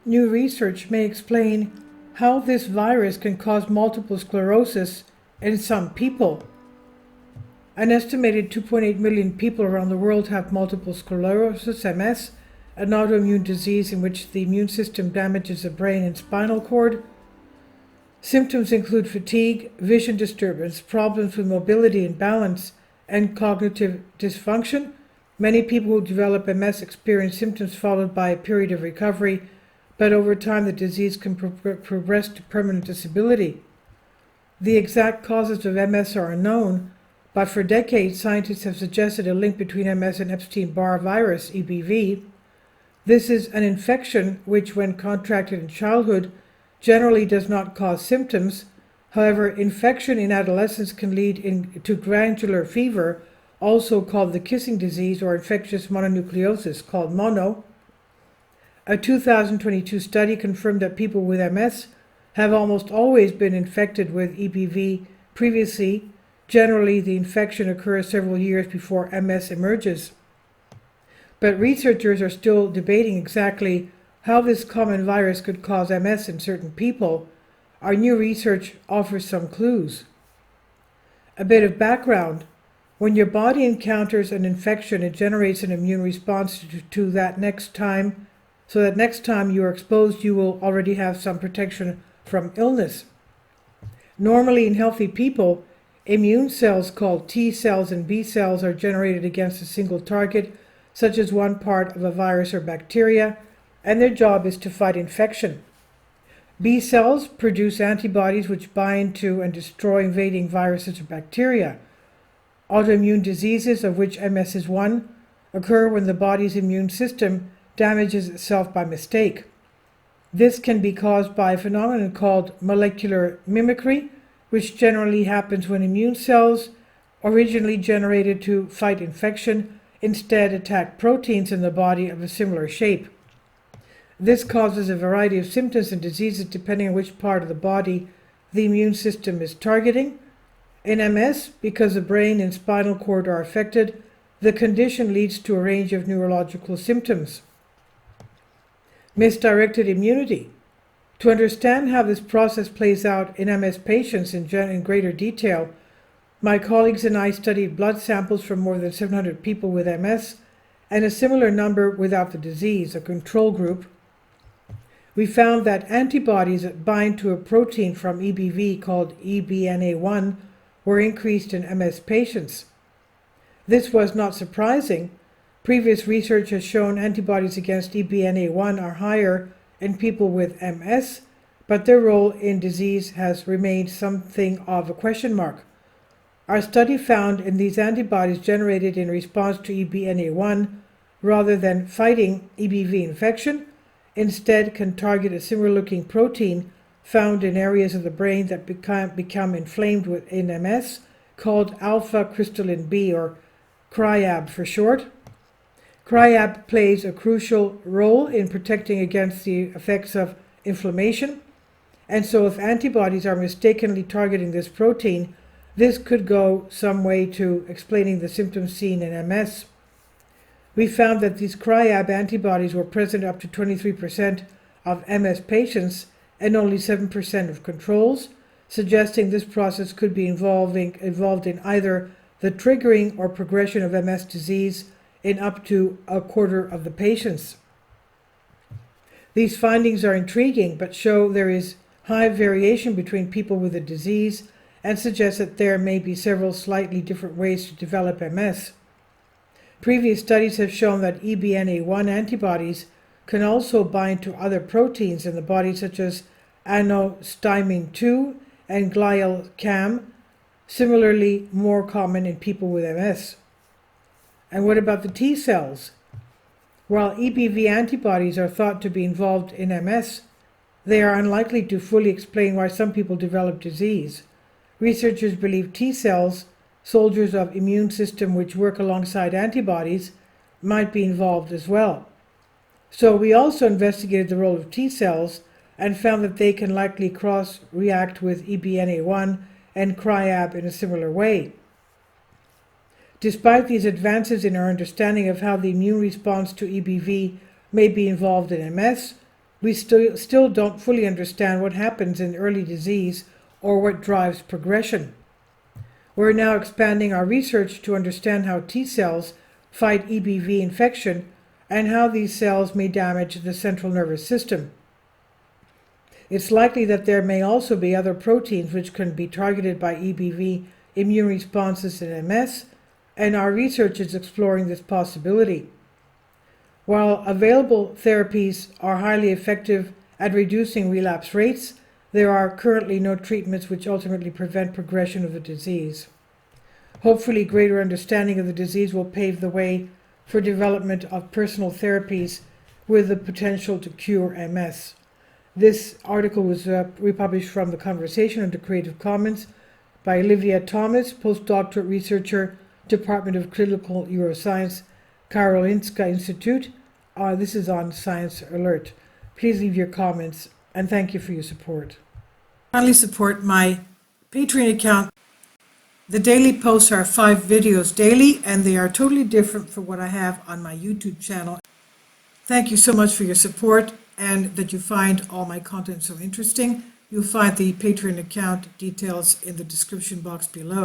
New research may explain how this virus can cause multiple sclerosis in some people. An estimated 2.8 million people around the world have multiple sclerosis, MS, an autoimmune disease in which the immune system damages the brain and spinal cord. Symptoms include fatigue, vision disturbance, problems with mobility and balance, and cognitive dysfunction. Many people who develop MS experience symptoms followed by a period of recovery, but over time the disease can progress to permanent disability. The exact causes of MS are unknown, but for decades scientists have suggested a link between MS and Epstein-Barr virus, EBV. This is an infection which, when contracted in childhood, generally does not cause symptoms. However, infection in adolescence can lead to glandular fever, also called the kissing disease, or infectious mononucleosis, called mono. A 2022 study confirmed that people with MS have almost always been infected with EBV previously. Generally, the infection occurs several years before MS emerges. But researchers are still debating exactly how this common virus could cause MS in certain people. Our new research offers some clues. A bit of background. When your body encounters an infection, it generates an immune response to that next time, so that next time you are exposed, you will already have some protection from illness. Normally, in healthy people, immune cells called T cells and B cells are generated against a single target, such as one part of a virus or bacteria, and their job is to fight infection. B cells produce antibodies which bind to and destroy invading viruses or bacteria. Autoimmune diseases, of which MS is one, occur when the body's immune system damages itself by mistake. This can be caused by a phenomenon called molecular mimicry, which generally happens when immune cells, originally generated to fight infection, instead attack proteins in the body of a similar shape. This causes a variety of symptoms and diseases depending on which part of the body the immune system is targeting. In MS, because the brain and spinal cord are affected, the condition leads to a range of neurological symptoms. Misdirected immunity. To understand how this process plays out in MS patients in greater detail, my colleagues and I studied blood samples from more than 700 people with MS and a similar number without the disease, a control group. We found that antibodies that bind to a protein from EBV called EBNA1 were increased in MS patients. This was not surprising. Previous research has shown antibodies against EBNA1 are higher in people with MS, but their role in disease has remained something of a question mark. Our study found in these antibodies generated in response to EBNA1, rather than fighting EBV infection, instead can target a similar-looking protein found in areas of the brain that become inflamed in MS, called alpha-crystalline B, or CRIAB for short. CRIAB plays a crucial role in protecting against the effects of inflammation, and so if antibodies are mistakenly targeting this protein, this could go some way to explaining the symptoms seen in MS. We found that these CRIAB antibodies were present up to 23% of MS patients and only 7% of controls, suggesting this process could be involved in either the triggering or progression of MS disease in up to a quarter of the patients. These findings are intriguing, but show there is high variation between people with the disease and suggest that there may be several slightly different ways to develop MS. Previous studies have shown that EBNA1 antibodies can also bind to other proteins in the body, such as anostamine 2 and glial-cam, similarly more common in people with MS. And what about the T cells? While EBV antibodies are thought to be involved in MS, they are unlikely to fully explain why some people develop disease. Researchers believe T cells, soldiers of immune system which work alongside antibodies, might be involved as well. So we also investigated the role of T cells and found that they can likely cross-react with EBNA1 and CRIAB in a similar way. Despite these advances in our understanding of how the immune response to EBV may be involved in MS, we still don't fully understand what happens in early disease or what drives progression. We're now expanding our research to understand how T cells fight EBV infection and how these cells may damage the central nervous system. It's likely that there may also be other proteins which can be targeted by EBV immune responses in MS, and our research is exploring this possibility. While available therapies are highly effective at reducing relapse rates, there are currently no treatments which ultimately prevent progression of the disease. Hopefully, greater understanding of the disease will pave the way for development of personal therapies with the potential to cure MS. This article was republished from the Conversation under Creative Commons by Olivia Thomas, postdoctorate researcher, Department of Clinical Neuroscience, Karolinska Institute. This is on Science Alert. Please leave your comments, and thank you for your support. Kindly support my Patreon account. The daily posts are 5 videos daily, and they are totally different from what I have on my YouTube channel. Thank you so much for your support and that you find all my content so interesting. You'll find the Patreon account details in the description box below.